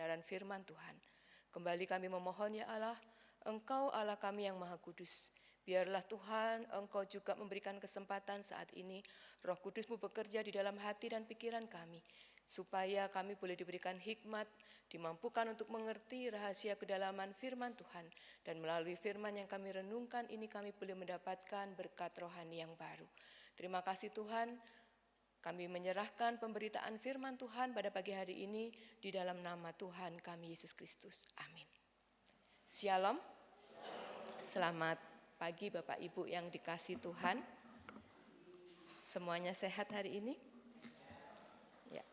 kebenaran firman Tuhan. Kembali kami memohon ya Allah, Engkau Allah kami yang Maha Kudus. Biarlah Tuhan Engkau juga memberikan kesempatan saat ini, Roh Kudus-Mu bekerja di dalam hati dan pikiran kami, supaya kami boleh diberikan hikmat, dimampukan untuk mengerti rahasia kedalaman firman Tuhan, dan melalui firman yang kami renungkan ini kami boleh mendapatkan berkat rohani yang baru. Terima kasih Tuhan, kami menyerahkan pemberitaan firman Tuhan pada pagi hari ini di dalam nama Tuhan kami Yesus Kristus. Amin. Shalom. Selamat pagi Bapak Ibu yang dikasihi Tuhan. Semuanya sehat hari ini? Ya.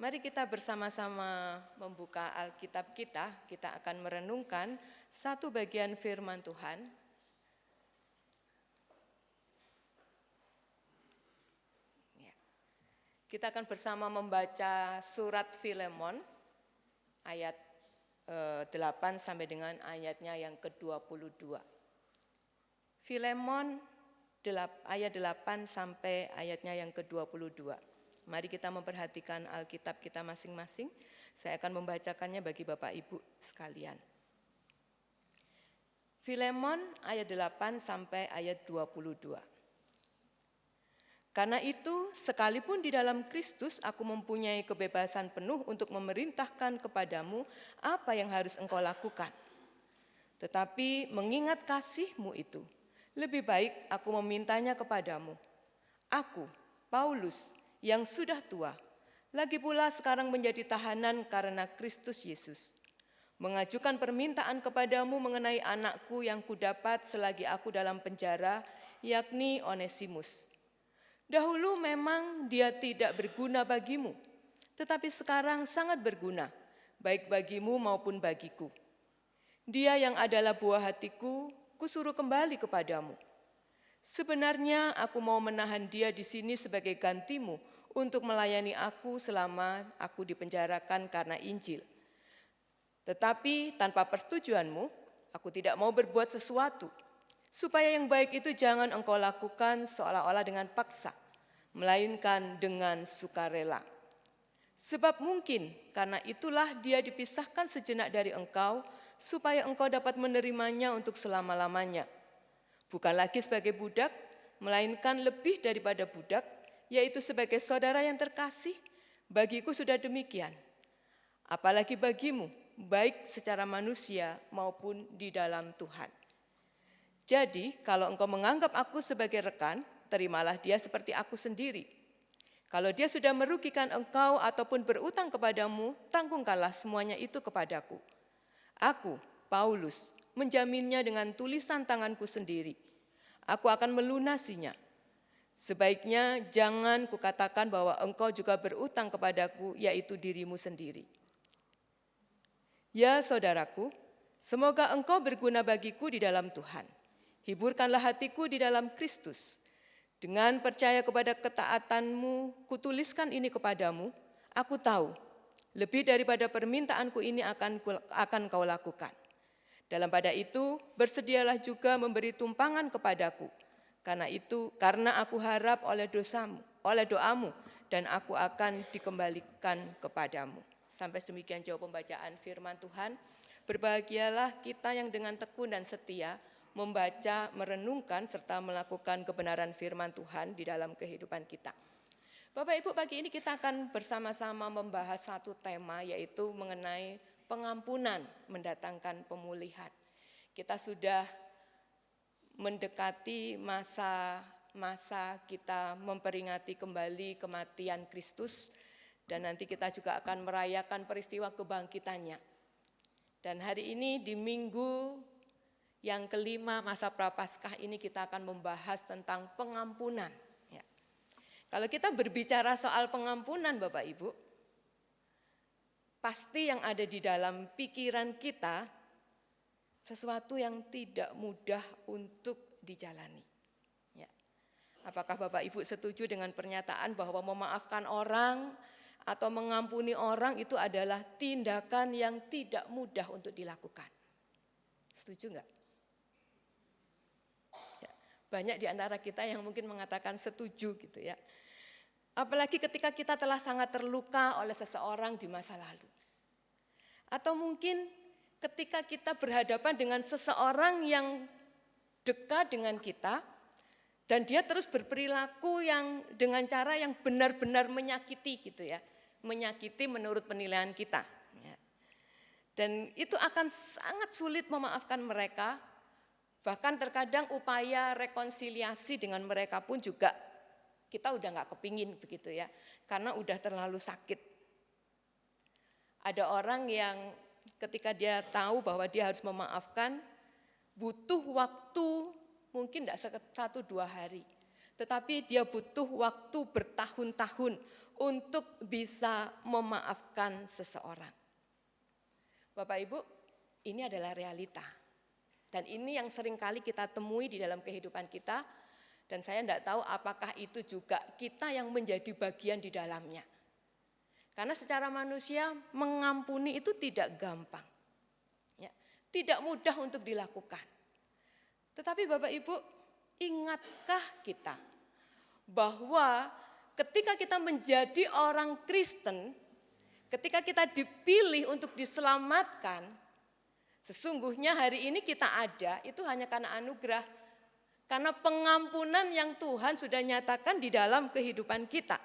Mari kita bersama-sama membuka Alkitab kita. Kita akan merenungkan satu bagian firman Tuhan. Ya. Kita akan bersama membaca surat Filemon ayat 8 sampai dengan ayatnya yang ke-22. Filemon ayat 8 sampai ayatnya yang ke-22. Mari kita memperhatikan Alkitab kita masing-masing. Saya akan membacakannya bagi Bapak Ibu sekalian. Filemon ayat 8 sampai ayat 22. Karena itu, sekalipun di dalam Kristus aku mempunyai kebebasan penuh untuk memerintahkan kepadamu apa yang harus engkau lakukan. Tetapi mengingat kasih-Mu itu, lebih baik aku memintanya kepadamu. Aku, Paulus, yang sudah tua, lagi pula sekarang menjadi tahanan karena Kristus Yesus, mengajukan permintaan kepadamu mengenai anakku yang kudapat selagi aku dalam penjara, yakni Onesimus. Dahulu memang dia tidak berguna bagimu, tetapi sekarang sangat berguna, baik bagimu maupun bagiku. Dia yang adalah buah hatiku, kusuruh kembali kepadamu. Sebenarnya aku mau menahan dia di sini sebagai gantimu untuk melayani aku selama aku dipenjarakan karena Injil. Tetapi tanpa persetujuanmu, aku tidak mau berbuat sesuatu, supaya yang baik itu jangan engkau lakukan seolah-olah dengan paksa, melainkan dengan sukarela. Sebab mungkin karena itulah dia dipisahkan sejenak dari engkau, supaya engkau dapat menerimanya untuk selama-lamanya. Bukan lagi sebagai budak, melainkan lebih daripada budak, yaitu sebagai saudara yang terkasih. Bagiku sudah demikian. Apalagi bagimu, baik secara manusia maupun di dalam Tuhan. Jadi, kalau engkau menganggap aku sebagai rekan, terimalah dia seperti aku sendiri. Kalau dia sudah merugikan engkau ataupun berutang kepadamu, tanggungkanlah semuanya itu kepadaku. Aku, Paulus, menjaminnya dengan tulisan tanganku sendiri. Aku akan melunasinya. Sebaiknya jangan kukatakan bahwa engkau juga berutang kepadaku, yaitu dirimu sendiri. Ya saudaraku, semoga engkau berguna bagiku di dalam Tuhan. Hiburkanlah hatiku di dalam Kristus. Dengan percaya kepada ketaatanmu, kutuliskan ini kepadamu. Aku tahu, lebih daripada permintaanku ini akan kau lakukan. Dalam pada itu, bersedialah juga memberi tumpangan kepadaku. Karena aku harap oleh doamu, dan aku akan dikembalikan kepadamu. Sampai demikian jauh pembacaan firman Tuhan. Berbahagialah kita yang dengan tekun dan setia membaca, merenungkan, serta melakukan kebenaran firman Tuhan di dalam kehidupan kita. Bapak Ibu, pagi ini kita akan bersama-sama membahas satu tema, yaitu mengenai pengampunan mendatangkan pemulihan. Kita sudah mendekati masa kita memperingati kembali kematian Kristus, dan nanti kita juga akan merayakan peristiwa kebangkitannya. Dan hari ini di minggu yang kelima masa Prapaskah ini kita akan membahas tentang pengampunan. Ya. Kalau kita berbicara soal pengampunan Bapak Ibu, pasti yang ada di dalam pikiran kita sesuatu yang tidak mudah untuk dijalani. Ya. Apakah Bapak Ibu setuju dengan pernyataan bahwa memaafkan orang atau mengampuni orang itu adalah tindakan yang tidak mudah untuk dilakukan? Setuju enggak? Banyak di antara kita yang mungkin mengatakan setuju gitu ya. Apalagi ketika kita telah sangat terluka oleh seseorang di masa lalu. Atau mungkin ketika kita berhadapan dengan seseorang yang dekat dengan kita, dan dia terus berperilaku yang dengan cara yang benar-benar menyakiti gitu ya, menyakiti menurut penilaian kita. Dan itu akan sangat sulit memaafkan mereka, bahkan terkadang upaya rekonsiliasi dengan mereka pun juga kita udah nggak kepingin begitu ya, karena udah terlalu sakit. Ada orang yang ketika dia tahu bahwa dia harus memaafkan, butuh waktu mungkin tidak 1-2 hari. Tetapi dia butuh waktu bertahun-tahun untuk bisa memaafkan seseorang. Bapak Ibu, ini adalah realita. Dan ini yang seringkali kita temui di dalam kehidupan kita. Dan saya tidak tahu apakah itu juga kita yang menjadi bagian di dalamnya. Karena secara manusia mengampuni itu tidak gampang, ya, tidak mudah untuk dilakukan. Tetapi Bapak Ibu, ingatkah kita bahwa ketika kita menjadi orang Kristen, ketika kita dipilih untuk diselamatkan, sesungguhnya hari ini kita ada itu hanya karena anugerah, karena pengampunan yang Tuhan sudah nyatakan di dalam kehidupan kita.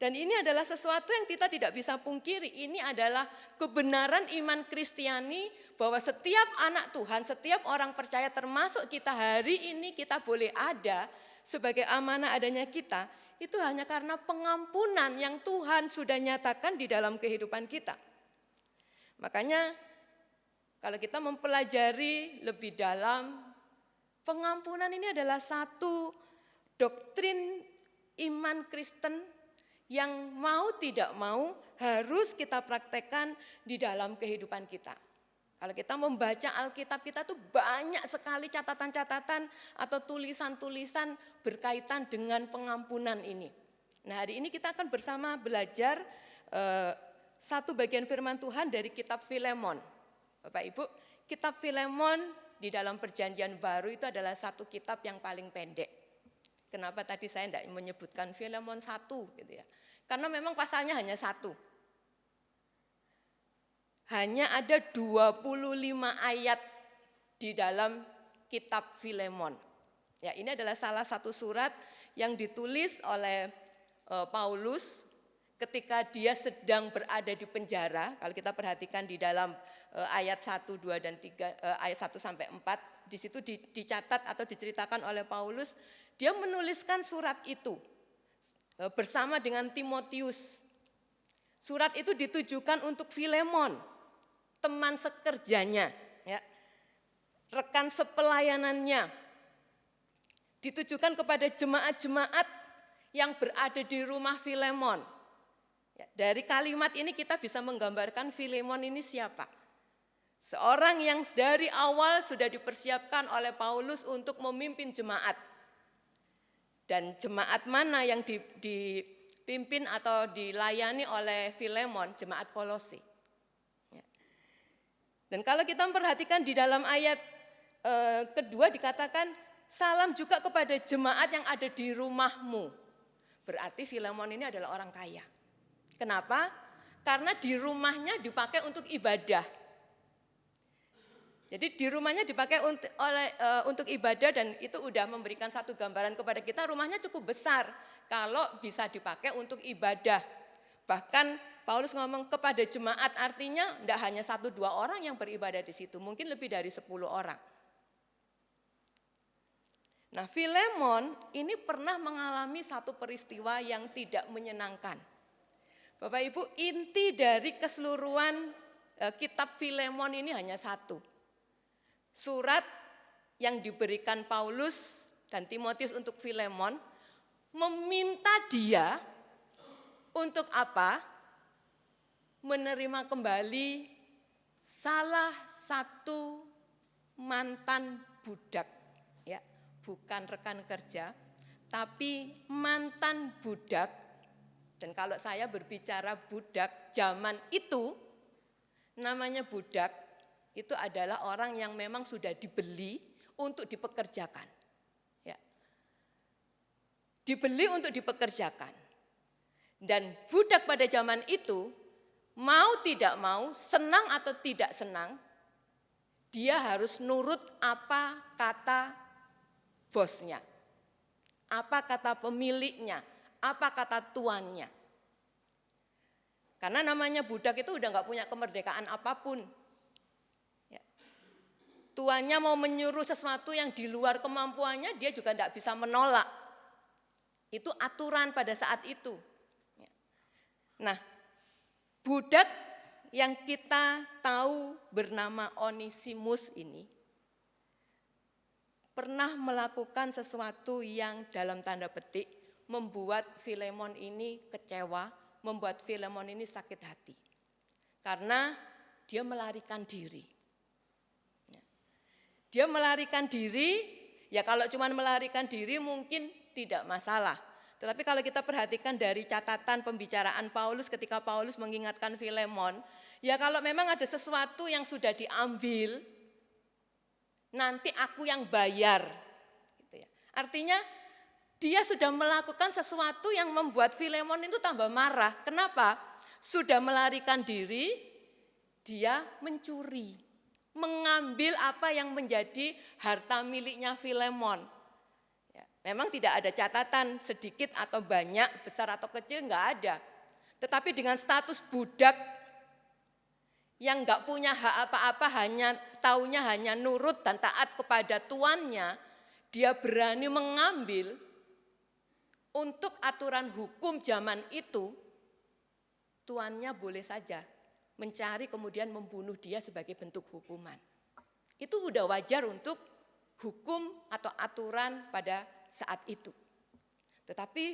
Dan ini adalah sesuatu yang kita tidak bisa pungkiri. Ini adalah kebenaran iman Kristiani bahwa setiap anak Tuhan, setiap orang percaya termasuk kita hari ini kita boleh ada sebagai amanah adanya kita. Itu hanya karena pengampunan yang Tuhan sudah nyatakan di dalam kehidupan kita. Makanya kalau kita mempelajari lebih dalam, pengampunan ini adalah satu doktrin iman Kristen yang mau tidak mau harus kita praktekkan di dalam kehidupan kita. Kalau kita membaca Alkitab kita tuh banyak sekali catatan-catatan atau tulisan-tulisan berkaitan dengan pengampunan ini. Nah, hari ini kita akan bersama belajar satu bagian firman Tuhan dari kitab Filemon. Bapak Ibu, kitab Filemon di dalam Perjanjian Baru itu adalah satu kitab yang paling pendek. Kenapa tadi saya tidak menyebutkan Filemon 1 gitu ya? Karena memang pasalnya hanya 1. Hanya ada 25 ayat di dalam kitab Filemon. Ya, ini adalah salah satu surat yang ditulis oleh Paulus ketika dia sedang berada di penjara. Kalau kita perhatikan di dalam ayat 1, 2 dan 3 ayat 1 sampai 4 di situ dicatat atau diceritakan oleh Paulus, dia menuliskan surat itu bersama dengan Timotius. Surat itu ditujukan untuk Filemon, teman sekerjanya, ya, rekan sepelayanannya. Ditujukan kepada jemaat-jemaat yang berada di rumah Filemon. Ya, dari kalimat ini kita bisa menggambarkan Filemon ini siapa? Seorang yang dari awal sudah dipersiapkan oleh Paulus untuk memimpin jemaat. Dan jemaat mana yang dipimpin atau dilayani oleh Filemon? Jemaat Kolose. Dan kalau kita memperhatikan di dalam ayat kedua dikatakan, salam juga kepada jemaat yang ada di rumahmu. Berarti Filemon ini adalah orang kaya. Kenapa? Karena di rumahnya dipakai untuk ibadah. Jadi di rumahnya dipakai untuk ibadah dan itu udah memberikan satu gambaran kepada kita, rumahnya cukup besar kalau bisa dipakai untuk ibadah. Bahkan Paulus ngomong kepada jemaat, artinya tidak hanya 1-2 orang yang beribadah di situ, mungkin lebih dari 10 orang. Nah, Filemon ini pernah mengalami satu peristiwa yang tidak menyenangkan. Bapak Ibu, inti dari keseluruhan kitab Filemon ini hanya satu. Surat yang diberikan Paulus dan Timotius untuk Filemon meminta dia untuk apa? Menerima kembali salah satu mantan budak, ya, bukan rekan kerja, tapi mantan budak. Dan kalau saya berbicara budak zaman itu, namanya budak. Itu adalah orang yang memang sudah dibeli untuk dipekerjakan. Ya. Dibeli untuk dipekerjakan. Dan budak pada zaman itu mau tidak mau, senang atau tidak senang, dia harus nurut apa kata bosnya, apa kata pemiliknya, apa kata tuannya. Karena namanya budak itu udah nggak punya kemerdekaan apapun. Ya. Tuannya mau menyuruh sesuatu yang di luar kemampuannya, dia juga tidak bisa menolak. Itu aturan pada saat itu. Ya. Nah, budak yang kita tahu bernama Onesimus ini pernah melakukan sesuatu yang dalam tanda petik membuat Filemon ini kecewa, membuat Filemon ini sakit hati. Karena dia melarikan diri. Dia melarikan diri, ya kalau cuma melarikan diri mungkin tidak masalah. Tetapi kalau kita perhatikan dari catatan pembicaraan Paulus ketika Paulus mengingatkan Filemon, ya kalau memang ada sesuatu yang sudah diambil, nanti aku yang bayar. Gitu ya. Artinya dia sudah melakukan sesuatu yang membuat Filemon itu tambah marah. Kenapa? Sudah melarikan diri, dia mencuri, mengambil apa yang menjadi harta miliknya Filemon. Ya, memang tidak ada catatan sedikit atau banyak, besar atau kecil, enggak ada. Tetapi dengan status budak yang enggak punya hak apa-apa, taunya hanya nurut dan taat kepada tuannya, dia berani mengambil. Untuk aturan hukum zaman itu, tuannya boleh saja mencari kemudian membunuh dia sebagai bentuk hukuman. Itu udah wajar untuk hukum atau aturan pada saat itu. Tetapi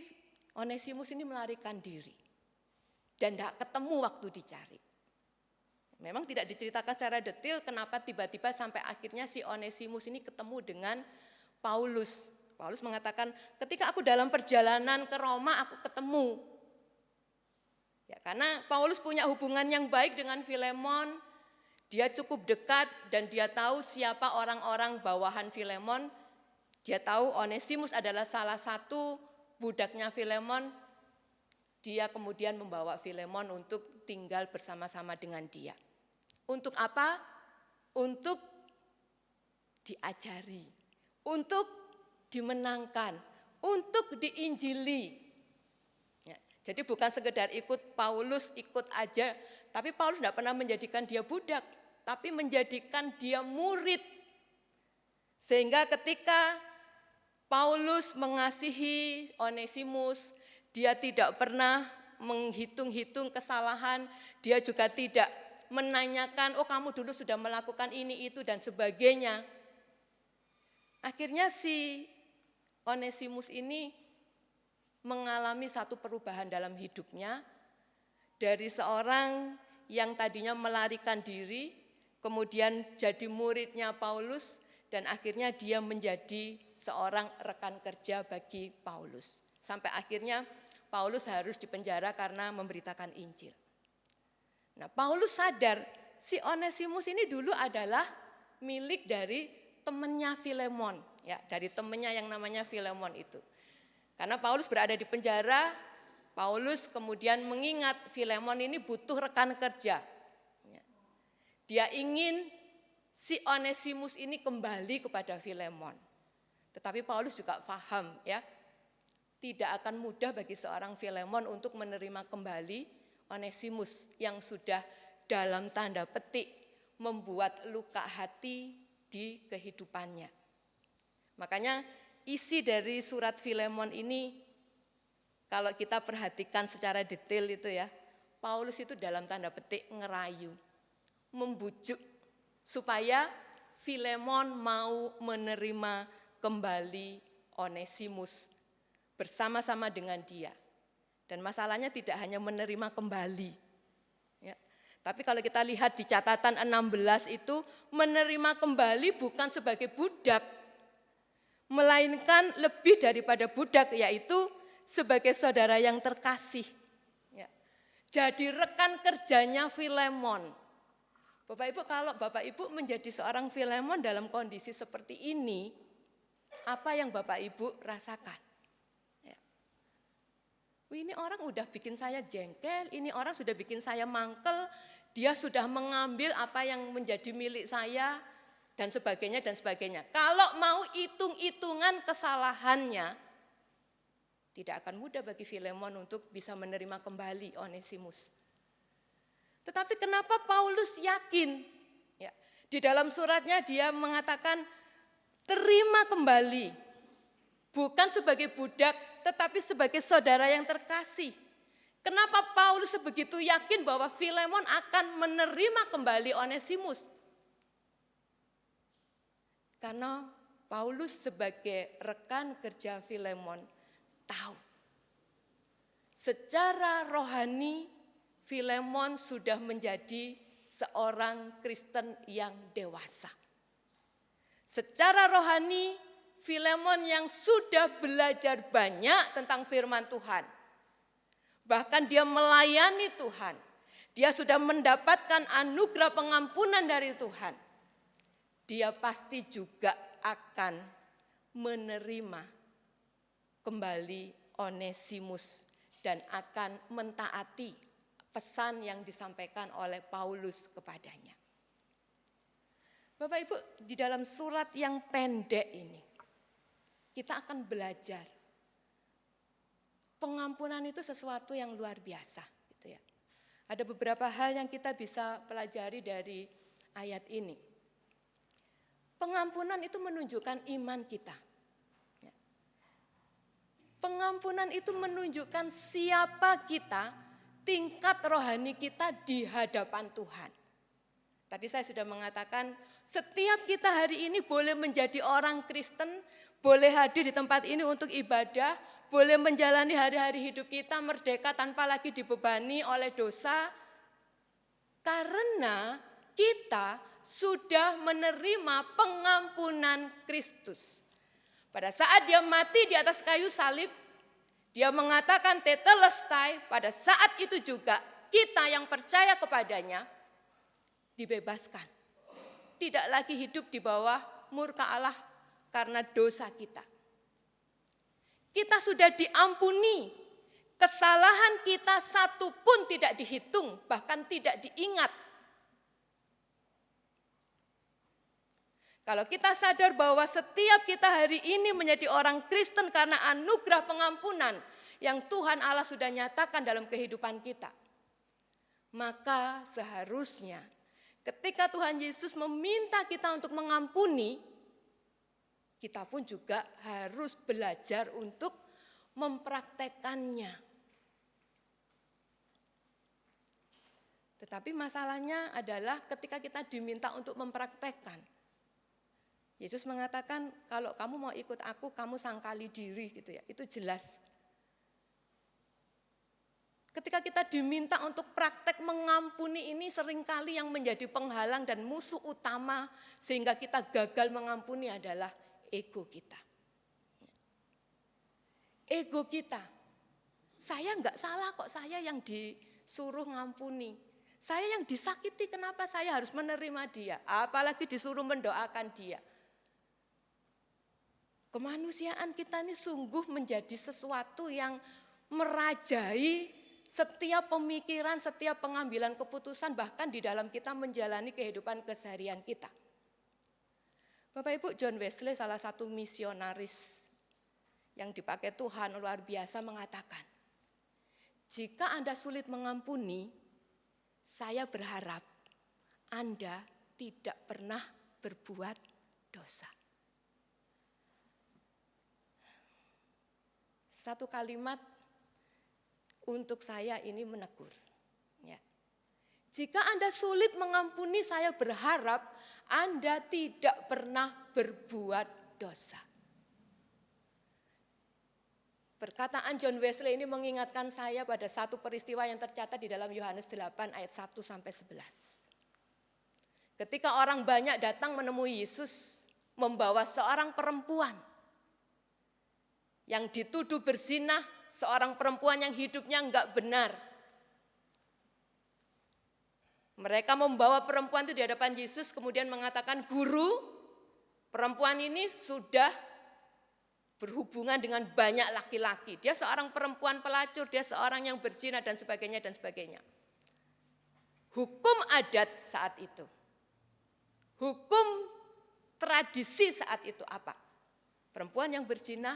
Onesimus ini melarikan diri dan tidak ketemu waktu dicari. Memang tidak diceritakan secara detail kenapa tiba-tiba sampai akhirnya si Onesimus ini ketemu dengan Paulus. Paulus mengatakan, ketika aku dalam perjalanan ke Roma, aku ketemu. Ya, karena Paulus punya hubungan yang baik dengan Filemon, dia cukup dekat dan dia tahu siapa orang-orang bawahan Filemon. Dia tahu Onesimus adalah salah satu budaknya Filemon. Dia kemudian membawa Filemon untuk tinggal bersama-sama dengan dia. Untuk apa? Untuk diajari, untuk dimenangkan, untuk diinjili. Ya, jadi bukan sekedar ikut Paulus, ikut aja. Tapi Paulus tidak pernah menjadikan dia budak, tapi menjadikan dia murid. Sehingga ketika Paulus mengasihi Onesimus, dia tidak pernah menghitung-hitung kesalahan, dia juga tidak menanyakan, oh kamu dulu sudah melakukan ini, itu, dan sebagainya. Akhirnya si Onesimus ini mengalami satu perubahan dalam hidupnya, dari seorang yang tadinya melarikan diri, kemudian jadi muridnya Paulus, dan akhirnya dia menjadi seorang rekan kerja bagi Paulus. Sampai akhirnya Paulus harus dipenjara karena memberitakan Injil. Nah, Paulus sadar si Onesimus ini dulu adalah milik dari temannya Filemon, ya, dari temannya yang namanya Filemon itu. Karena Paulus berada di penjara, Paulus kemudian mengingat Filemon ini butuh rekan kerja. Dia ingin si Onesimus ini kembali kepada Filemon. Tetapi Paulus juga paham, ya, tidak akan mudah bagi seorang Filemon untuk menerima kembali Onesimus yang sudah dalam tanda petik membuat luka hati di kehidupannya. Makanya isi dari surat Filemon ini kalau kita perhatikan secara detail itu ya, Paulus itu dalam tanda petik ngerayu, membujuk supaya Filemon mau menerima kembali Onesimus bersama-sama dengan dia. Dan masalahnya tidak hanya menerima kembali. Ya. Tapi kalau kita lihat di catatan 16 itu, menerima kembali bukan sebagai budak, melainkan lebih daripada budak, yaitu sebagai saudara yang terkasih. Ya. Jadi rekan kerjanya Filemon. Bapak Ibu, kalau Bapak Ibu menjadi seorang Filemon dalam kondisi seperti ini, apa yang Bapak Ibu rasakan? Ya. Ini orang udah bikin saya jengkel, ini orang sudah bikin saya mangkel, dia sudah mengambil apa yang menjadi milik saya, dan sebagainya, dan sebagainya. Kalau mau hitung-hitungan kesalahannya, tidak akan mudah bagi Filemon untuk bisa menerima kembali Onesimus. Tetapi kenapa Paulus yakin? Ya, di dalam suratnya dia mengatakan, terima kembali, bukan sebagai budak, tetapi sebagai saudara yang terkasih. Kenapa Paulus sebegitu yakin bahwa Filemon akan menerima kembali Onesimus? Karena Paulus sebagai rekan kerja Filemon tahu secara rohani Filemon sudah menjadi seorang Kristen yang dewasa. Secara rohani Filemon yang sudah belajar banyak tentang firman Tuhan. Bahkan dia melayani Tuhan. Dia sudah mendapatkan anugerah pengampunan dari Tuhan. Dia pasti juga akan menerima kembali Onesimus dan akan mentaati pesan yang disampaikan oleh Paulus kepadanya. Bapak Ibu, di dalam surat yang pendek ini, kita akan belajar. Pengampunan itu sesuatu yang luar biasa. Gitu ya. Ada beberapa hal yang kita bisa pelajari dari ayat ini. Pengampunan itu menunjukkan iman kita. Ya. Pengampunan itu menunjukkan siapa kita, tingkat rohani kita di hadapan Tuhan. Tadi saya sudah mengatakan, setiap kita hari ini boleh menjadi orang Kristen, boleh hadir di tempat ini untuk ibadah, boleh menjalani hari-hari hidup kita merdeka tanpa lagi dibebani oleh dosa. Karena kita sudah menerima pengampunan Kristus. Pada saat dia mati di atas kayu salib, dia mengatakan tetelestai, pada saat itu juga kita yang percaya kepadanya dibebaskan. Tidak lagi hidup di bawah murka Allah karena dosa kita. Kita sudah diampuni, kesalahan kita satu pun tidak dihitung, bahkan tidak diingat. Kalau kita sadar bahwa setiap kita hari ini menjadi orang Kristen karena anugerah pengampunan yang Tuhan Allah sudah nyatakan dalam kehidupan kita, maka seharusnya ketika Tuhan Yesus meminta kita untuk mengampuni, kita pun juga harus belajar untuk mempraktekannya. Tetapi masalahnya adalah ketika kita diminta untuk mempraktekkan. Yesus mengatakan, kalau kamu mau ikut aku, kamu sangkali diri gitu ya. Itu jelas. Ketika kita diminta untuk praktek mengampuni ini seringkali yang menjadi penghalang dan musuh utama sehingga kita gagal mengampuni adalah ego kita. Ego kita. Saya enggak salah kok, saya yang disuruh ngampuni. Saya yang disakiti, kenapa saya harus menerima dia? Apalagi disuruh mendoakan dia. Kemanusiaan kita ini sungguh menjadi sesuatu yang merajai setiap pemikiran, setiap pengambilan keputusan, bahkan di dalam kita menjalani kehidupan keseharian kita. Bapak Ibu, John Wesley salah satu misionaris yang dipakai Tuhan luar biasa mengatakan, jika Anda sulit mengampuni, saya berharap Anda tidak pernah berbuat dosa. Satu kalimat untuk saya ini menegur. Ya. Jika Anda sulit mengampuni, saya berharap Anda tidak pernah berbuat dosa. Perkataan John Wesley ini mengingatkan saya pada satu peristiwa yang tercatat di dalam Yohanes 8 ayat 1 sampai 11. Ketika orang banyak datang menemui Yesus membawa seorang perempuan yang dituduh berzinah, seorang perempuan yang hidupnya enggak benar. Mereka membawa perempuan itu di hadapan Yesus kemudian mengatakan, "Guru, perempuan ini sudah berhubungan dengan banyak laki-laki. Dia seorang perempuan pelacur, dia seorang yang berzina dan sebagainya dan sebagainya. Hukum adat saat itu, hukum tradisi saat itu apa? Perempuan yang berzina,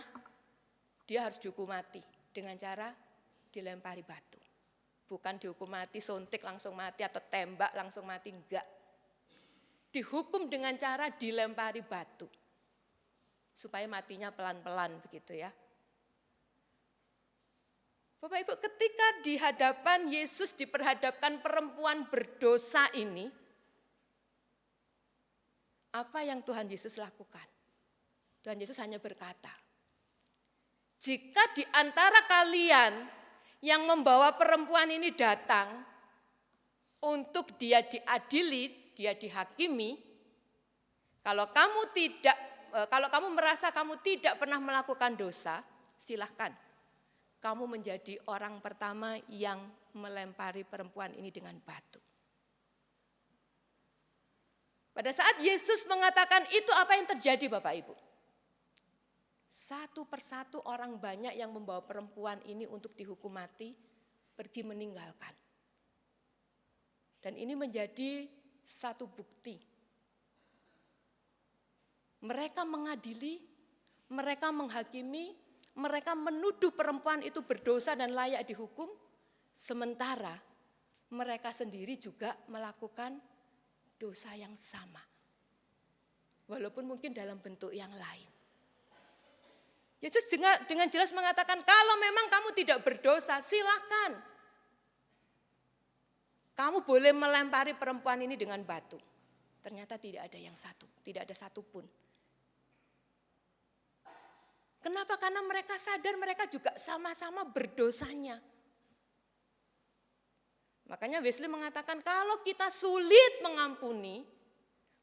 dia harus dihukum mati dengan cara dilempari batu. Bukan dihukum mati, suntik langsung mati atau tembak langsung mati, enggak. Dihukum dengan cara dilempari batu. Supaya matinya pelan-pelan begitu ya. Bapak Ibu, ketika di hadapan Yesus diperhadapkan perempuan berdosa ini, apa yang Tuhan Yesus lakukan? Tuhan Yesus hanya berkata, jika di antara kalian yang membawa perempuan ini datang untuk dia diadili, dia dihakimi, kalau kamu merasa kamu tidak pernah melakukan dosa, silahkan. Kamu menjadi orang pertama yang melempari perempuan ini dengan batu. Pada saat Yesus mengatakan itu, apa yang terjadi Bapak Ibu? Satu persatu orang banyak yang membawa perempuan ini untuk dihukum mati, pergi meninggalkan. Dan ini menjadi satu bukti. Mereka mengadili, mereka menghakimi, mereka menuduh perempuan itu berdosa dan layak dihukum, sementara mereka sendiri juga melakukan dosa yang sama. Walaupun mungkin dalam bentuk yang lain. Yesus dengan jelas mengatakan, kalau memang kamu tidak berdosa, silakan. Kamu boleh melempari perempuan ini dengan batu. Ternyata tidak ada yang satu, tidak ada satupun. Kenapa? Karena mereka sadar mereka juga sama-sama berdosanya. Makanya Wesley mengatakan kalau kita sulit mengampuni,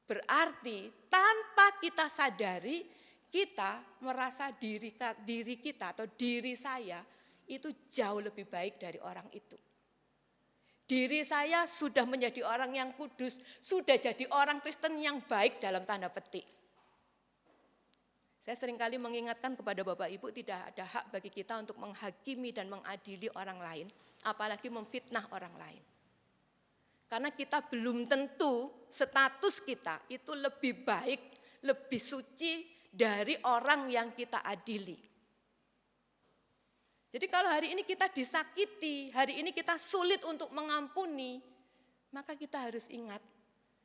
berarti tanpa kita sadari, kita merasa diri kita atau diri saya itu jauh lebih baik dari orang itu. Diri saya sudah menjadi orang yang kudus, sudah jadi orang Kristen yang baik dalam tanda petik. Saya seringkali mengingatkan kepada Bapak Ibu, tidak ada hak bagi kita untuk menghakimi dan mengadili orang lain, apalagi memfitnah orang lain. Karena kita belum tentu status kita itu lebih baik, lebih suci dari orang yang kita adili. Jadi kalau hari ini kita disakiti, hari ini kita sulit untuk mengampuni, maka kita harus ingat,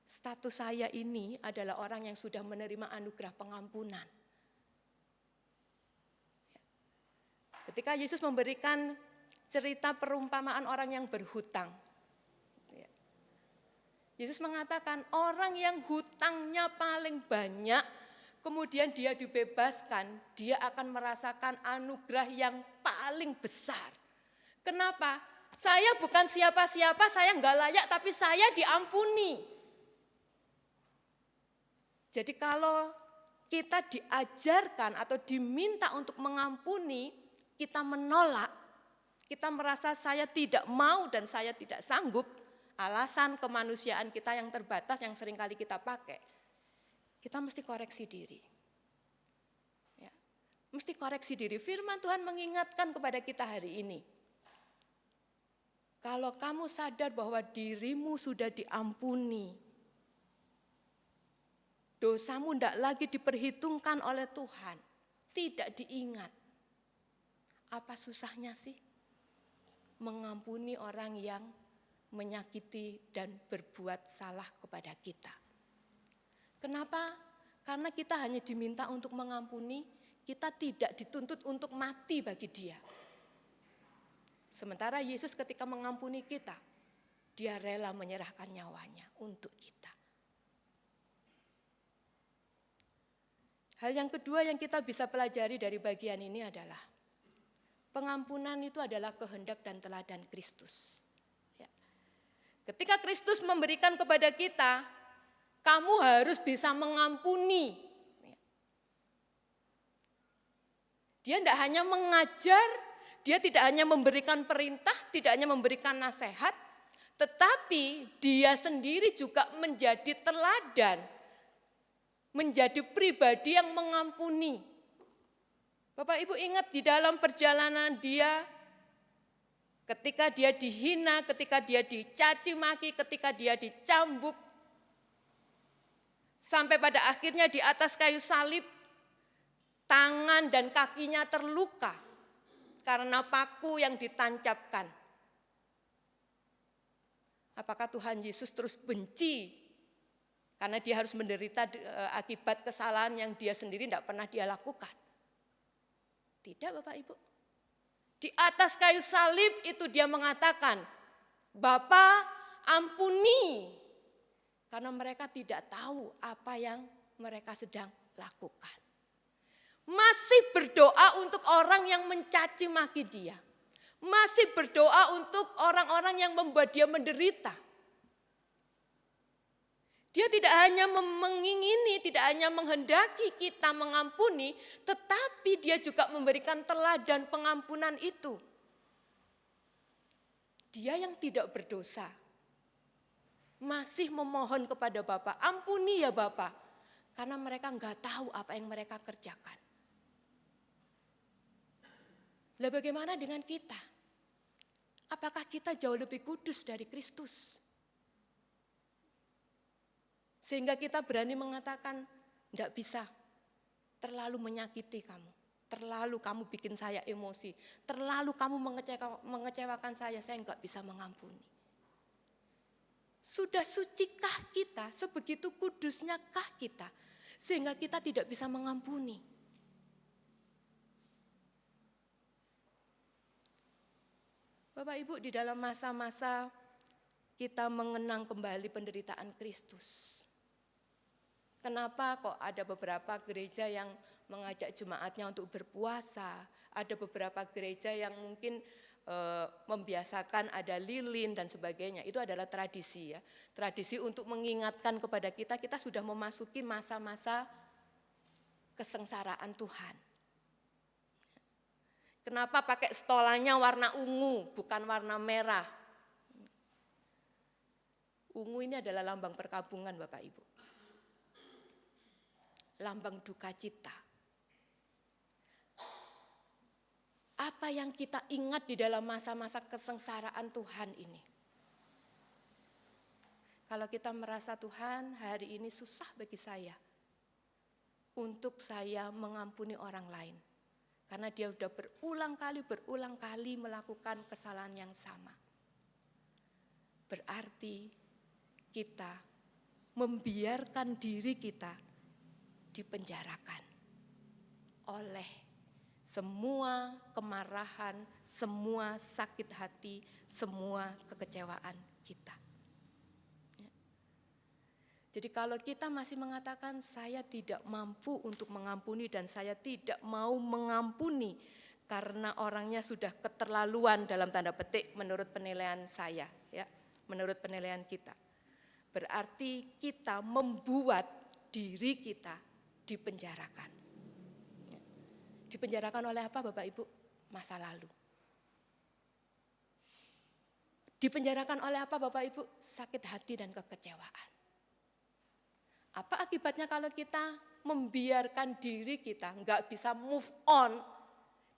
status saya ini adalah orang yang sudah menerima anugerah pengampunan. Ketika Yesus memberikan cerita perumpamaan orang yang berhutang, Yesus mengatakan orang yang hutangnya paling banyak, kemudian dia dibebaskan, dia akan merasakan anugerah yang paling besar. Kenapa? Saya bukan siapa-siapa, saya enggak layak, tapi saya diampuni. Jadi kalau kita diajarkan atau diminta untuk mengampuni, kita menolak, kita merasa saya tidak mau dan saya tidak sanggup, alasan kemanusiaan kita yang terbatas yang seringkali kita pakai, kita mesti koreksi diri. Ya, mesti koreksi diri. Firman Tuhan mengingatkan kepada kita hari ini. Kalau kamu sadar bahwa dirimu sudah diampuni, dosamu tidak lagi diperhitungkan oleh Tuhan, tidak diingat. Apa susahnya sih mengampuni orang yang menyakiti dan berbuat salah kepada kita? Kenapa? Karena kita hanya diminta untuk mengampuni, kita tidak dituntut untuk mati bagi dia. Sementara Yesus ketika mengampuni kita, dia rela menyerahkan nyawanya untuk kita. Hal yang kedua yang kita bisa pelajari dari bagian ini adalah pengampunan itu adalah kehendak dan teladan Kristus. Ya. Ketika Kristus memberikan kepada kita, kamu harus bisa mengampuni. Dia tidak hanya mengajar, dia tidak hanya memberikan perintah, tidak hanya memberikan nasihat, tetapi dia sendiri juga menjadi teladan, menjadi pribadi yang mengampuni. Bapak Ibu ingat di dalam perjalanan dia, ketika dia dihina, ketika dia dicaci maki, ketika dia dicambuk, sampai pada akhirnya di atas kayu salib, tangan dan kakinya terluka karena paku yang ditancapkan. Apakah Tuhan Yesus terus benci karena dia harus menderita akibat kesalahan yang dia sendiri tidak pernah dia lakukan? Tidak, Bapak Ibu. Di atas kayu salib itu dia mengatakan, Bapa, ampuni. Karena mereka tidak tahu apa yang mereka sedang lakukan. Masih berdoa untuk orang yang mencaci maki dia. Masih berdoa untuk orang-orang yang membuat dia menderita. Dia tidak hanya mengingini, tidak hanya menghendaki kita mengampuni, tetapi dia juga memberikan teladan pengampunan itu. Dia yang tidak berdosa masih memohon kepada Bapa, ampuni ya Bapa, karena mereka enggak tahu apa yang mereka kerjakan. Lah bagaimana dengan kita? Apakah kita jauh lebih kudus dari Kristus? Sehingga kita berani mengatakan, enggak bisa, terlalu menyakiti kamu, terlalu kamu bikin saya emosi, terlalu kamu mengecewakan saya enggak bisa mengampuni. Sudah sucikah kita, sebegitu kudusnyakah kita, sehingga kita tidak bisa mengampuni? Bapak Ibu, di dalam masa-masa kita mengenang kembali penderitaan Kristus. Kenapa kok ada beberapa gereja yang mengajak jemaatnya untuk berpuasa, ada beberapa gereja yang mungkin membiasakan ada lilin dan sebagainya. Itu adalah tradisi ya. Tradisi untuk mengingatkan kepada kita, kita sudah memasuki masa-masa kesengsaraan Tuhan. Kenapa pakai stolannya warna ungu, bukan warna merah? Ungu ini adalah lambang perkabungan Bapak Ibu. Lambang duka cita. Apa yang kita ingat di dalam masa-masa kesengsaraan Tuhan ini? Kalau kita merasa Tuhan hari ini susah bagi saya untuk saya mengampuni orang lain. Karena dia sudah berulang kali melakukan kesalahan yang sama. Berarti kita membiarkan diri kita dipenjarakan oleh semua kemarahan, semua sakit hati, semua kekecewaan kita. Jadi kalau kita masih mengatakan saya tidak mampu untuk mengampuni dan saya tidak mau mengampuni karena orangnya sudah keterlaluan dalam tanda petik menurut penilaian saya, ya, menurut penilaian kita. Berarti kita membuat diri kita dipenjarakan. Dipenjarakan oleh apa Bapak Ibu? Masa lalu. Dipenjarakan oleh apa Bapak Ibu? Sakit hati dan kekecewaan. Apa akibatnya kalau kita membiarkan diri kita nggak bisa move on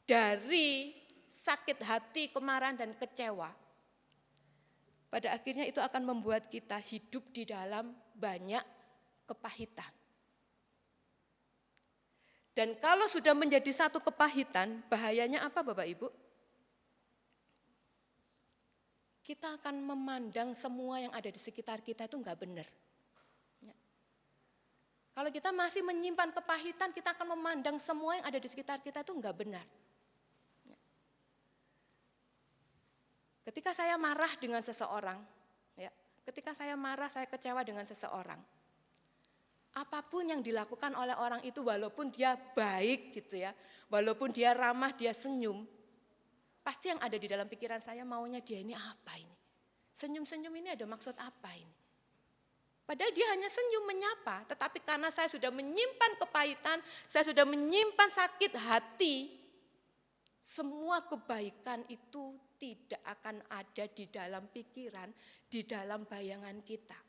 dari sakit hati, kemarahan dan kecewa? Pada akhirnya itu akan membuat kita hidup di dalam banyak kepahitan. Dan kalau sudah menjadi satu kepahitan, bahayanya apa Bapak Ibu? Kita akan memandang semua yang ada di sekitar kita itu nggak benar. Kalau kita masih menyimpan kepahitan, kita akan memandang semua yang ada di sekitar kita itu enggak benar. Ketika saya marah dengan seseorang, ya, ketika saya marah, saya kecewa dengan seseorang, apapun yang dilakukan oleh orang itu, walaupun dia baik gitu ya, walaupun dia ramah, dia senyum, pasti yang ada di dalam pikiran saya maunya dia ini apa ini? Senyum-senyum ini ada maksud apa ini? Padahal dia hanya senyum menyapa, tetapi karena saya sudah menyimpan kepahitan, saya sudah menyimpan sakit hati, semua kebaikan itu tidak akan ada di dalam pikiran, di dalam bayangan kita.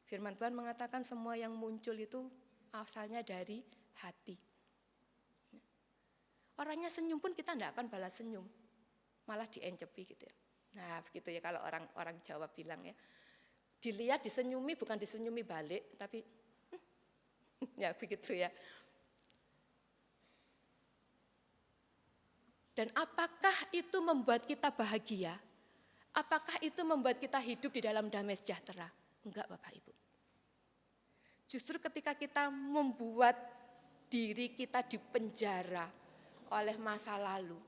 Firman Tuhan mengatakan semua yang muncul itu asalnya dari hati. Orangnya senyum pun kita tidak akan balas senyum, malah diencepi gitu ya. Nah begitu ya kalau orang Jawa bilang ya. Dilihat disenyumi bukan disenyumi balik, tapi ya begitu ya. Dan apakah itu membuat kita bahagia? Apakah itu membuat kita hidup di dalam damai sejahtera? Enggak Bapak Ibu. Justru ketika kita membuat diri kita dipenjara oleh masa lalu,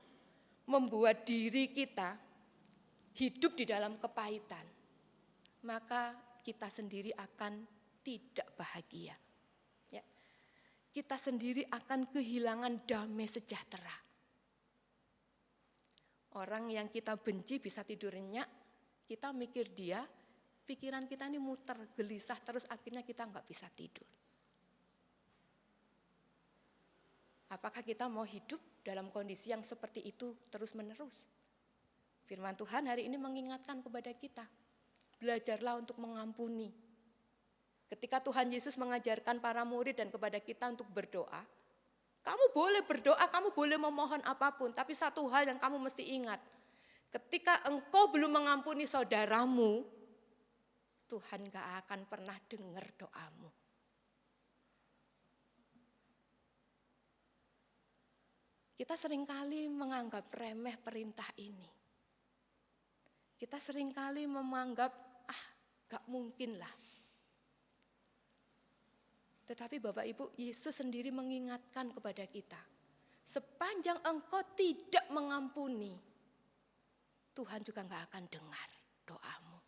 membuat diri kita hidup di dalam kepahitan, maka kita sendiri akan tidak bahagia. Ya. Kita sendiri akan kehilangan damai sejahtera. Orang yang kita benci bisa tidur nyenyak, kita mikir dia, pikiran kita ini muter, gelisah terus akhirnya kita nggak bisa tidur. Apakah kita mau hidup dalam kondisi yang seperti itu terus-menerus? Firman Tuhan hari ini mengingatkan kepada kita, belajarlah untuk mengampuni. Ketika Tuhan Yesus mengajarkan para murid dan kepada kita untuk berdoa, kamu boleh berdoa, kamu boleh memohon apapun, tapi satu hal yang kamu mesti ingat, ketika engkau belum mengampuni saudaramu, Tuhan gak akan pernah dengar doamu. Kita seringkali menganggap remeh perintah ini. Kita seringkali menganggap, gak mungkin lah. Tetapi Bapak Ibu, Yesus sendiri mengingatkan kepada kita, sepanjang engkau tidak mengampuni, Tuhan juga gak akan dengar doamu.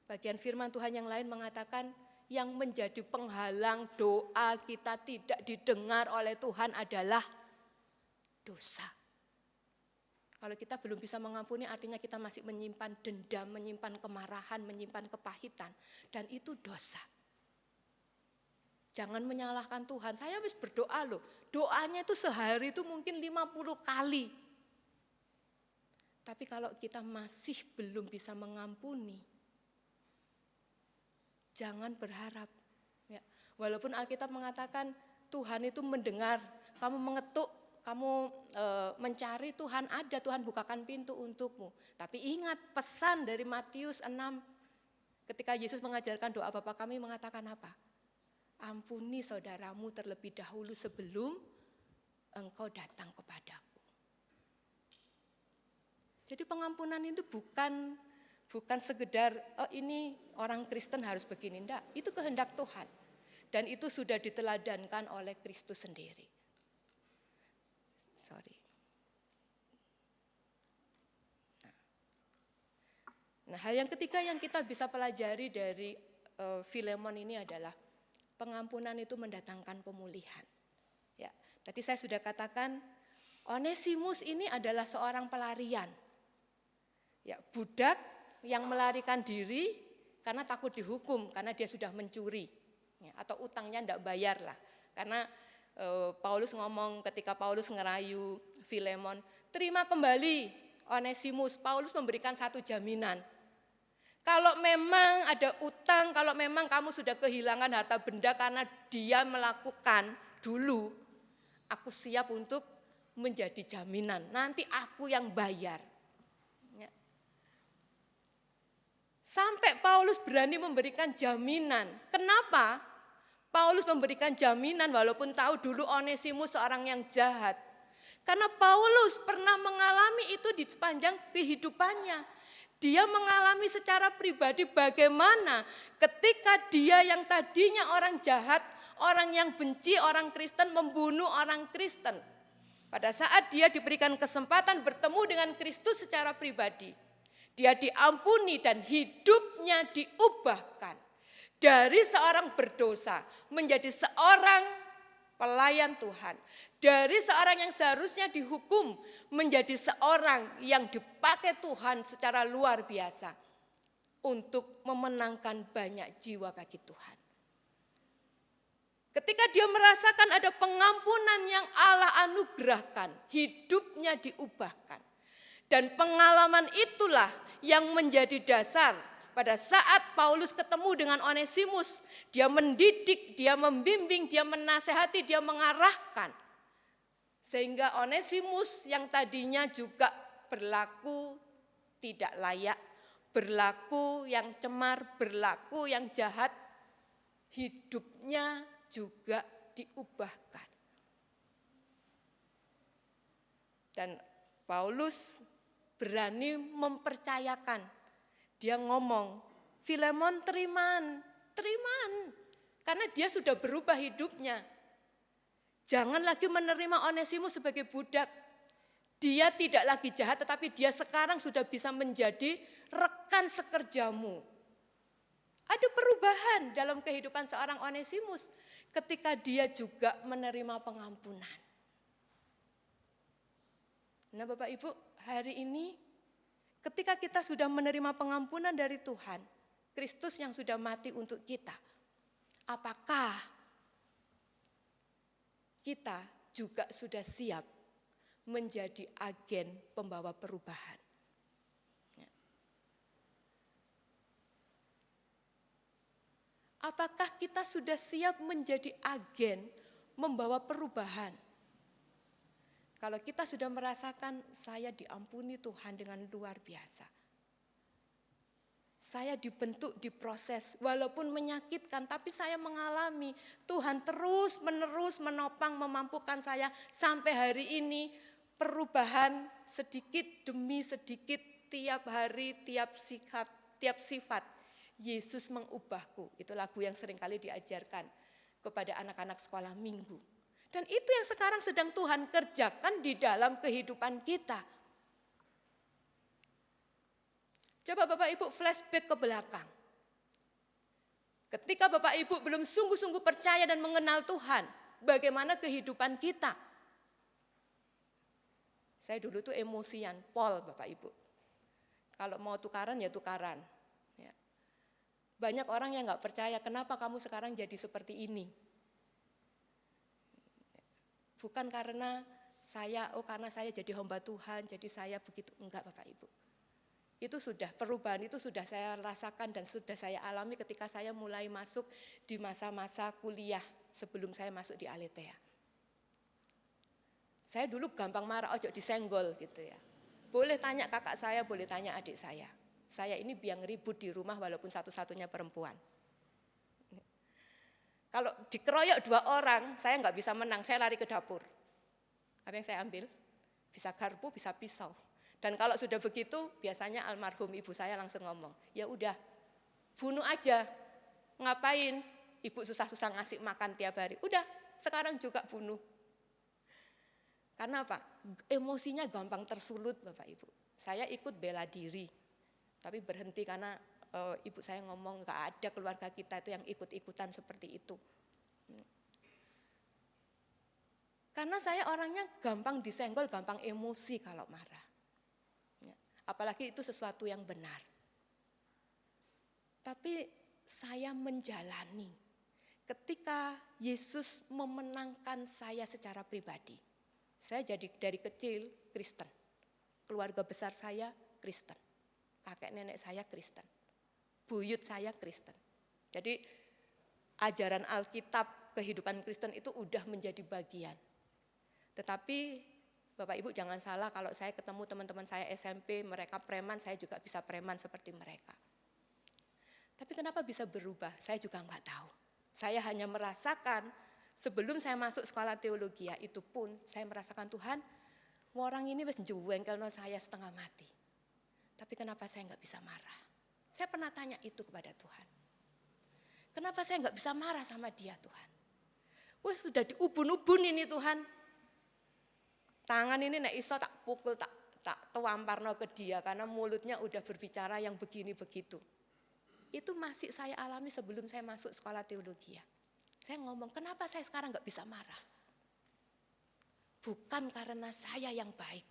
Bagian firman Tuhan yang lain mengatakan, yang menjadi penghalang doa kita tidak didengar oleh Tuhan adalah dosa. Kalau kita belum bisa mengampuni, artinya kita masih menyimpan dendam, menyimpan kemarahan, menyimpan kepahitan, dan itu dosa. Jangan menyalahkan Tuhan, saya habis berdoa loh, doanya itu sehari itu mungkin 50 kali. Tapi kalau kita masih belum bisa mengampuni, jangan berharap. Ya, walaupun Alkitab mengatakan Tuhan itu mendengar, kamu mengetuk, kamu mencari, Tuhan ada, Tuhan bukakan pintu untukmu. Tapi ingat pesan dari Matius 6, ketika Yesus mengajarkan doa Bapa kami mengatakan apa? Ampuni saudaramu terlebih dahulu sebelum engkau datang kepadaku. Jadi pengampunan itu bukan sekedar, ini orang Kristen harus begini, enggak. Itu kehendak Tuhan. Dan itu sudah diteladankan oleh Kristus sendiri. Nah, hal yang ketiga yang kita bisa pelajari dari Filemon ini adalah pengampunan itu mendatangkan pemulihan. Ya, tadi saya sudah katakan Onesimus ini adalah seorang pelarian. Ya, budak yang melarikan diri karena takut dihukum karena dia sudah mencuri. Ya, atau utangnya tidak bayar lah. Karena Paulus ngomong ketika Paulus ngerayu Filemon, terima kembali Onesimus. Paulus memberikan satu jaminan. Kalau memang ada utang, kalau memang kamu sudah kehilangan harta benda karena dia melakukan dulu, aku siap untuk menjadi jaminan. Nanti aku yang bayar. Ya. Sampai Paulus berani memberikan jaminan. Kenapa? Paulus memberikan jaminan walaupun tahu dulu Onesimus seorang yang jahat. Karena Paulus pernah mengalami itu di sepanjang kehidupannya. Dia mengalami secara pribadi bagaimana ketika dia yang tadinya orang jahat, orang yang benci orang Kristen, membunuh orang Kristen. Pada saat dia diberikan kesempatan bertemu dengan Kristus secara pribadi, dia diampuni dan hidupnya diubahkan. Dari seorang berdosa menjadi seorang pelayan Tuhan. Dari seorang yang seharusnya dihukum menjadi seorang yang dipakai Tuhan secara luar biasa untuk memenangkan banyak jiwa bagi Tuhan. Ketika dia merasakan ada pengampunan yang Allah anugerahkan, hidupnya diubahkan. Dan pengalaman itulah yang menjadi dasar pada saat Paulus ketemu dengan Onesimus. Dia mendidik, dia membimbing, dia menasehati, dia mengarahkan. Sehingga Onesimus yang tadinya juga berlaku tidak layak, berlaku yang cemar, berlaku yang jahat, hidupnya juga diubahkan. Dan Paulus berani mempercayakan. Dia ngomong, Filemon teriman. Karena dia sudah berubah hidupnya. Jangan lagi menerima Onesimus sebagai budak. Dia tidak lagi jahat, tetapi dia sekarang sudah bisa menjadi rekan sekerjamu. Ada perubahan dalam kehidupan seorang Onesimus ketika dia juga menerima pengampunan. Nah Bapak Ibu, hari ini ketika kita sudah menerima pengampunan dari Tuhan, Kristus yang sudah mati untuk kita, apakah kita juga sudah siap menjadi agen pembawa perubahan? Apakah kita sudah siap menjadi agen membawa perubahan? Kalau kita sudah merasakan saya diampuni Tuhan dengan luar biasa. Saya dibentuk, diproses, walaupun menyakitkan, tapi saya mengalami Tuhan terus menerus menopang, memampukan saya sampai hari ini. Perubahan sedikit demi sedikit, tiap hari, tiap sikap, tiap sifat. Yesus mengubahku, itu lagu yang seringkali diajarkan kepada anak-anak sekolah minggu. Dan itu yang sekarang sedang Tuhan kerjakan di dalam kehidupan kita. Coba Bapak Ibu flashback ke belakang. Ketika Bapak Ibu belum sungguh-sungguh percaya dan mengenal Tuhan, bagaimana kehidupan kita? Saya dulu tuh emosian, pol Bapak Ibu. Kalau mau tukaran ya tukaran. Ya. Banyak orang yang gak percaya, kenapa kamu sekarang jadi seperti ini? Bukan karena karena saya jadi hamba Tuhan, jadi saya begitu. Enggak Bapak Ibu. Itu sudah, perubahan itu sudah saya rasakan dan sudah saya alami ketika saya mulai masuk di masa-masa kuliah sebelum saya masuk di Aletheia. Saya dulu gampang marah, ojo disenggol gitu ya. Boleh tanya kakak saya, boleh tanya adik saya. Saya ini biang ribut di rumah walaupun satu-satunya perempuan. Kalau dikeroyok 2 orang, saya nggak bisa menang, saya lari ke dapur. Apa yang saya ambil? Bisa garpu, bisa pisau. Dan kalau sudah begitu, biasanya almarhum ibu saya langsung ngomong, ya udah, bunuh aja. Ngapain? Ibu susah-susah ngasih makan tiap hari. Udah, sekarang juga bunuh. Karena apa? Emosinya gampang tersulut Bapak Ibu. Saya ikut bela diri, tapi berhenti karena ibu saya ngomong nggak ada keluarga kita itu yang ikut-ikutan seperti itu. Karena saya orangnya gampang disenggol, gampang emosi kalau marah. Apalagi itu sesuatu yang benar. Tapi saya menjalani ketika Yesus memenangkan saya secara pribadi. Saya jadi dari kecil Kristen. Keluarga besar saya Kristen. Kakek nenek saya Kristen. Buyut saya Kristen. Jadi ajaran Alkitab, kehidupan Kristen itu udah menjadi bagian. Tetapi Bapak Ibu jangan salah, kalau saya ketemu teman-teman saya SMP, mereka preman, saya juga bisa preman seperti mereka. Tapi kenapa bisa berubah? Saya juga enggak tahu. Saya hanya merasakan sebelum saya masuk sekolah teologi, itu pun saya merasakan Tuhan, orang ini wis njuwengkelno saya setengah mati. Tapi kenapa saya enggak bisa marah? Saya pernah tanya itu kepada Tuhan. Kenapa saya enggak bisa marah sama dia Tuhan? Wah sudah diubun-ubun ini Tuhan. Tangan ini nek iso tak pukul, tak tuamparno ke dia karena mulutnya udah berbicara yang begini begitu. Itu masih saya alami sebelum saya masuk sekolah teologi. Saya ngomong, kenapa saya sekarang gak bisa marah? Bukan karena saya yang baik.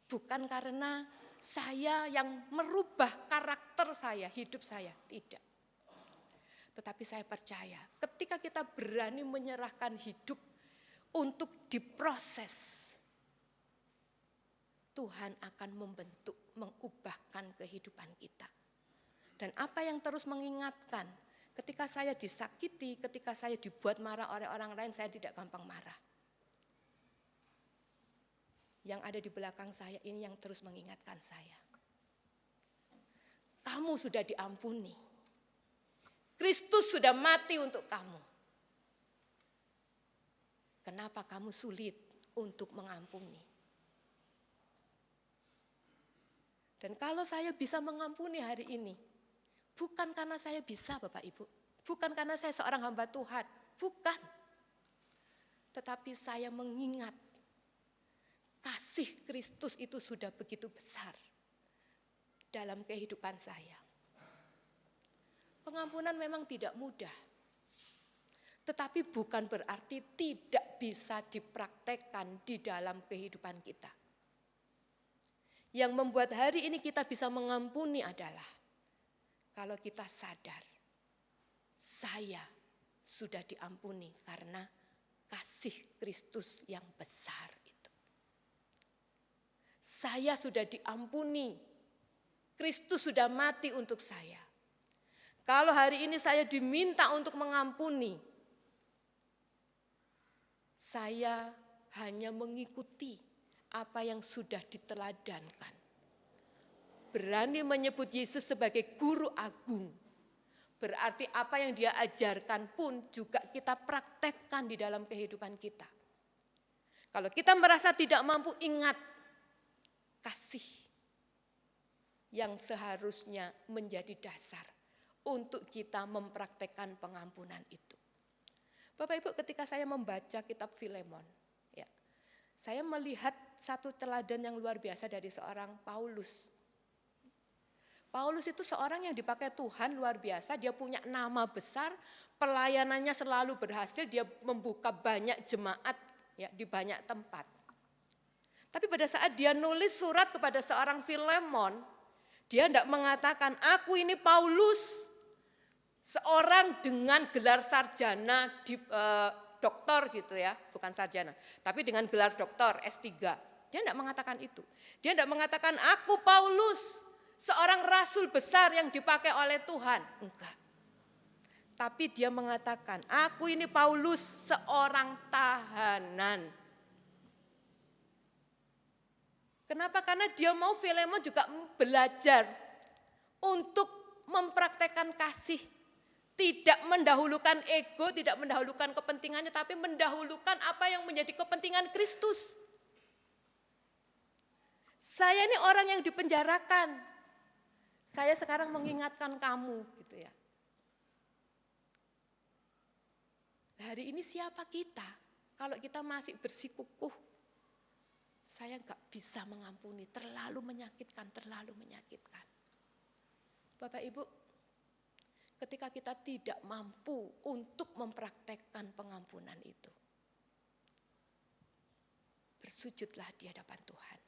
Bukan karena saya yang merubah karakter saya, hidup saya. Tidak. Tetapi saya percaya ketika kita berani menyerahkan hidup untuk diproses, Tuhan akan membentuk, mengubahkan kehidupan kita. Dan apa yang terus mengingatkan, ketika saya disakiti, ketika saya dibuat marah oleh orang lain, saya tidak gampang marah. yang ada di belakang saya ini yang terus mengingatkan saya. Kamu sudah diampuni. Kristus sudah mati untuk kamu. Kenapa kamu sulit untuk mengampuni? Dan kalau saya bisa mengampuni hari ini, bukan karena saya bisa Bapak Ibu, bukan karena saya seorang hamba Tuhan, bukan. Tetapi saya mengingat kasih Kristus itu sudah begitu besar dalam kehidupan saya. Pengampunan memang tidak mudah, tetapi bukan berarti tidak bisa dipraktekkan di dalam kehidupan kita. Yang membuat hari ini kita bisa mengampuni adalah kalau kita sadar, saya sudah diampuni karena kasih Kristus yang besar itu. Saya sudah diampuni, Kristus sudah mati untuk saya. Kalau hari ini saya diminta untuk mengampuni, saya hanya mengikuti apa yang sudah diteladankan. Berani menyebut Yesus sebagai guru agung. Berarti apa yang dia ajarkan pun juga kita praktekkan di dalam kehidupan kita. Kalau kita merasa tidak mampu, ingat kasih yang seharusnya menjadi dasar untuk kita mempraktekkan pengampunan itu. Bapak Ibu, ketika saya membaca kitab Filemon, ya, saya melihat satu teladan yang luar biasa dari seorang Paulus. Paulus itu seorang yang dipakai Tuhan luar biasa, dia punya nama besar, pelayanannya selalu berhasil, dia membuka banyak jemaat ya, di banyak tempat. Tapi pada saat dia nulis surat kepada seorang Filemon, dia tidak mengatakan, aku ini Paulus, seorang dengan gelar sarjana, doktor gitu ya, bukan sarjana, tapi dengan gelar doktor S3. Dia tidak mengatakan itu. Dia tidak mengatakan, aku Paulus, seorang rasul besar yang dipakai oleh Tuhan. Enggak. Tapi dia mengatakan, aku ini Paulus, seorang tahanan. Kenapa? Karena dia mau Filemon juga belajar untuk mempraktekkan kasih. Tidak mendahulukan ego, tidak mendahulukan kepentingannya, tapi mendahulukan apa yang menjadi kepentingan Kristus. Saya ini orang yang dipenjarakan. Saya sekarang mengingatkan kamu, gitu ya. Hari ini siapa kita? Kalau kita masih bersikukuh, saya nggak bisa mengampuni, terlalu menyakitkan, terlalu menyakitkan. Bapak Ibu, ketika kita tidak mampu untuk mempraktekkan pengampunan itu, bersujudlah di hadapan Tuhan.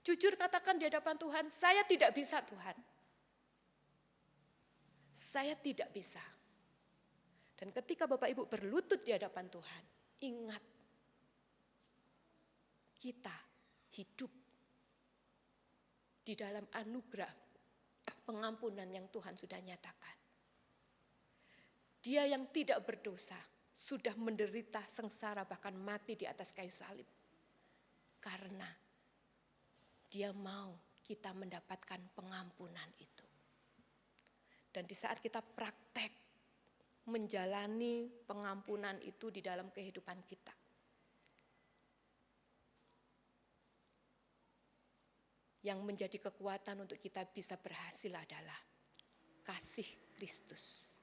Jujur katakan di hadapan Tuhan, saya tidak bisa Tuhan. Saya tidak bisa. Dan ketika Bapak Ibu berlutut di hadapan Tuhan, ingat, kita hidup di dalam anugerah pengampunan yang Tuhan sudah nyatakan. Dia yang tidak berdosa sudah menderita sengsara bahkan mati di atas kayu salib. Karena dia mau kita mendapatkan pengampunan itu. Dan di saat kita praktek menjalani pengampunan itu di dalam kehidupan kita, yang menjadi kekuatan untuk kita bisa berhasil adalah kasih Kristus.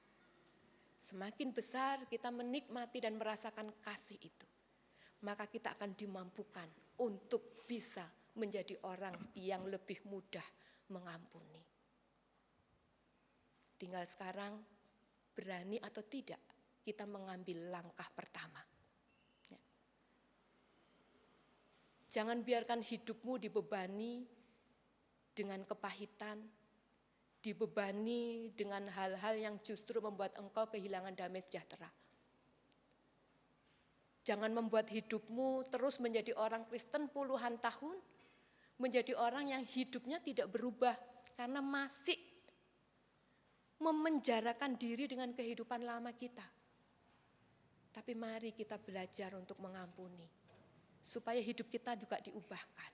Semakin besar kita menikmati dan merasakan kasih itu, maka kita akan dimampukan untuk bisa menjadi orang yang lebih mudah mengampuni. Tinggal sekarang berani atau tidak kita mengambil langkah pertama. Jangan biarkan hidupmu dibebani dengan kepahitan, dibebani dengan hal-hal yang justru membuat engkau kehilangan damai sejahtera. Jangan membuat hidupmu terus menjadi orang Kristen puluhan tahun, menjadi orang yang hidupnya tidak berubah karena masih memenjarakan diri dengan kehidupan lama kita. Tapi mari kita belajar untuk mengampuni. supaya hidup kita juga diubahkan.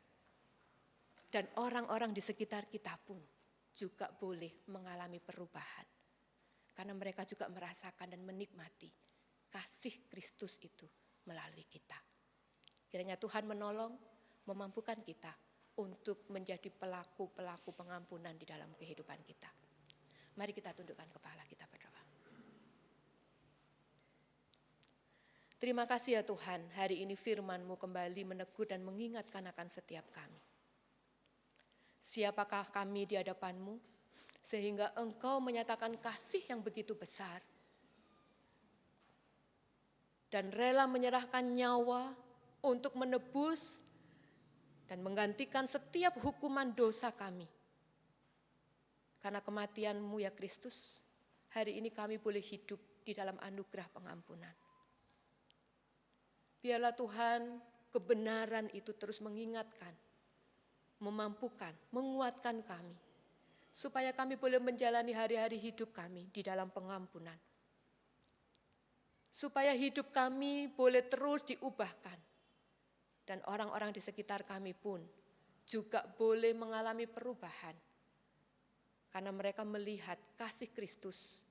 Dan orang-orang di sekitar kita pun juga boleh mengalami perubahan. Karena mereka juga merasakan dan menikmati kasih Kristus itu melalui kita. Kiranya Tuhan menolong, memampukan kita untuk menjadi pelaku-pelaku pengampunan di dalam kehidupan kita. Mari kita tundukkan kepala, kita berdoa. Terima kasih ya Tuhan, hari ini firman-Mu kembali menegur dan mengingatkan akan setiap kami. Siapakah kami di hadapan-Mu, sehingga Engkau menyatakan kasih yang begitu besar, dan rela menyerahkan nyawa untuk menebus dan menggantikan setiap hukuman dosa kami. Karena kematian-Mu ya Kristus, hari ini kami boleh hidup di dalam anugerah pengampunan. Biarlah Tuhan, kebenaran itu terus mengingatkan, memampukan, menguatkan kami, supaya kami boleh menjalani hari-hari hidup kami di dalam pengampunan. Supaya hidup kami boleh terus diubahkan, dan orang-orang di sekitar kami pun juga boleh mengalami perubahan, karena mereka melihat kasih Kristus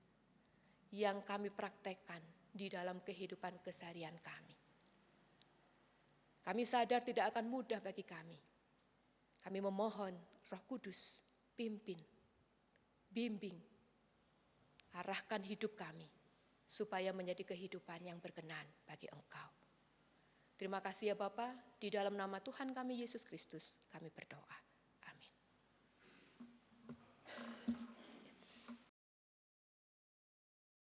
yang kami praktekkan di dalam kehidupan keseharian kami. Kami sadar tidak akan mudah bagi kami. Kami memohon Roh Kudus, pimpin, bimbing, arahkan hidup kami, supaya menjadi kehidupan yang berkenan bagi Engkau. Terima kasih ya Bapa, di dalam nama Tuhan kami Yesus Kristus kami berdoa.